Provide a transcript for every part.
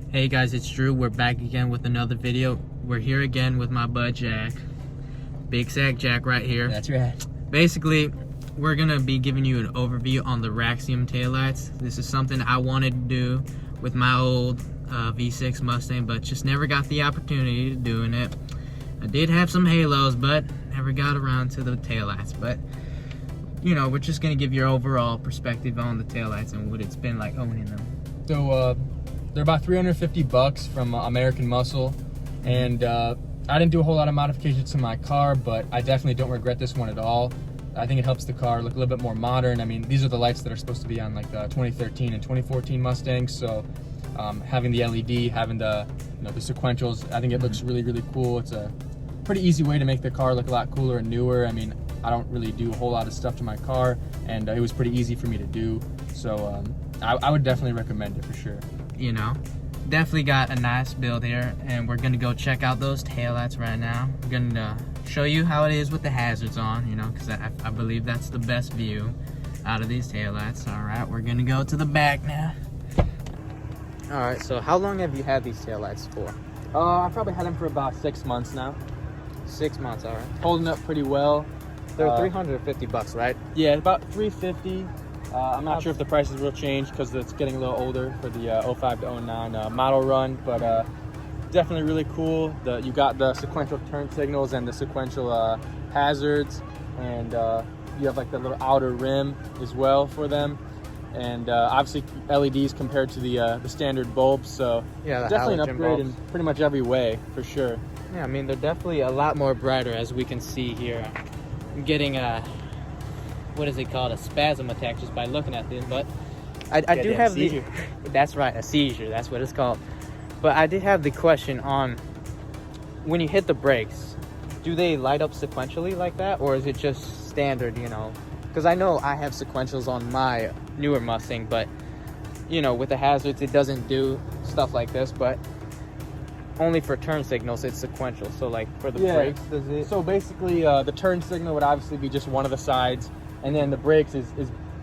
Hey guys, it's Drew. We're back again with another video. We're here again with my bud Jack. Big Sack Jack right here. That's right. Basically, we're gonna be giving you an overview on the Raxiom Tail Lights. This is something I wanted to do with my old V6 Mustang, but just never got the opportunity to doing it. I did have some halos, but never got around to the taillights. But you know, we're just gonna give your overall perspective on the taillights and what it's been like owning them. So they're about $350 from American Muscle, and I didn't do a whole lot of modifications to my car, but I definitely don't regret this one at all. I think it helps the car look a little bit more modern. I mean, these are the lights that are supposed to be on like the 2013 and 2014 Mustangs, so having the LED, having the the sequentials, I think it looks really, really cool. It's a pretty easy way to make the car look a lot cooler and newer. I mean, I don't really do a whole lot of stuff to my car, and it was pretty easy for me to do, so I would definitely recommend it for sure. You know, definitely got a nice build here, and we're gonna go check out those taillights right now. We're gonna show you how it is with the hazards on, you know, because I believe that's the best view out of these taillights. All right, we're gonna go to the back now. All right, so how long have you had these taillights for? I probably had them for about 6 months now. 6 months, all right. Holding up pretty well. They're $350, right? Yeah, about $350. I'm not sure if the prices will change because it's getting a little older for the 05 to 09 model run, but definitely really cool. You got the sequential turn signals and the sequential hazards, and you have like the little outer rim as well for them, and obviously LEDs compared to the standard bulbs. So yeah, definitely an upgrade in pretty much every way for sure. Yeah, I mean, they're definitely a lot more brighter, as we can see here. I'm getting a, what is it called, a spasm attack just by looking at this, but I do have the, that's right, a seizure, that's what it's called. But I did have the question on, when you hit the brakes, do they light up sequentially like that, or is it just standard, you know? Because I know I have sequentials on my newer Mustang, but you know, with the hazards it doesn't do stuff like this, but only for turn signals it's sequential. So like for the brakes, does it? So basically the turn signal would obviously be just one of the sides, and then the brakes is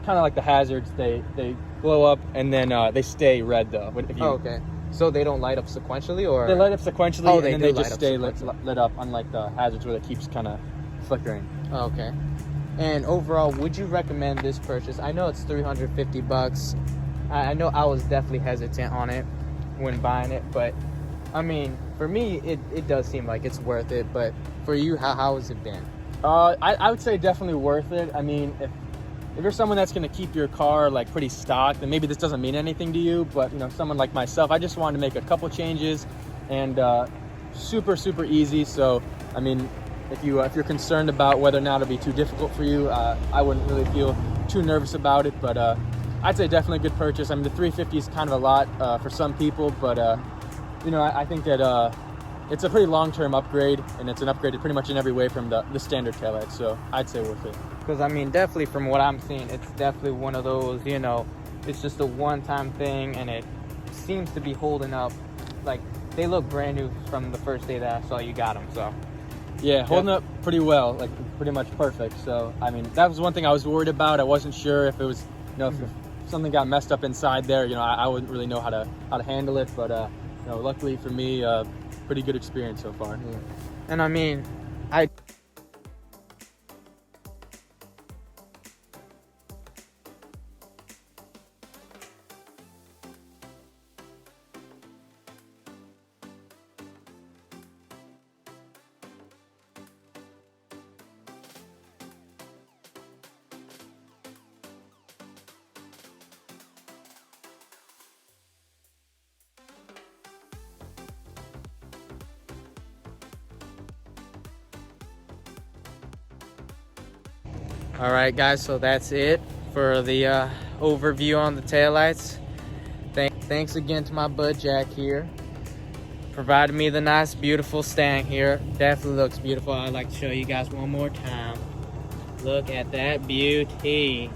kind of like the hazards. They glow up and then they stay red though. If you, okay. So they don't light up sequentially, or? They light up sequentially, oh, and then they just stay lit up, unlike the hazards where it keeps kind of flickering. Okay. And overall, would you recommend this purchase? I know it's $350. I know I was definitely hesitant on it when buying it, but I mean, for me, it does seem like it's worth it. But for you, how has it been? I would say definitely worth it. I mean, if you're someone that's going to keep your car like pretty stock, then maybe this doesn't mean anything to you. But you know, someone like myself, I just wanted to make a couple changes, and super easy. So I mean, if you're concerned about whether or not it'll be too difficult for you, I wouldn't really feel too nervous about it. But I'd say definitely a good purchase. I mean, the $350 is kind of a lot for some people, but you know, I think that it's a pretty long-term upgrade, and it's an upgrade pretty much in every way from the standard taillights, so I'd say worth it. Because, I mean, definitely from what I'm seeing, it's definitely one of those, you know, it's just a one-time thing, and it seems to be holding up. Like, they look brand new from the first day that I saw you got them, so. Yeah, holding up pretty well, like pretty much perfect. So, I mean, that was one thing I was worried about. I wasn't sure if it was, you know, if something got messed up inside there, you know, I wouldn't really know how to handle it, but you know, luckily for me, pretty good experience so far. Yeah. And I mean, all right, guys, so that's it for the overview on the taillights. Thanks again to my bud Jack here. Provided me the nice, beautiful stand here. Definitely looks beautiful. I'd like to show you guys one more time. Look at that beauty.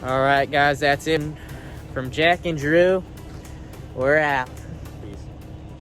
All right, guys, that's it from Jack and Drew. We're out.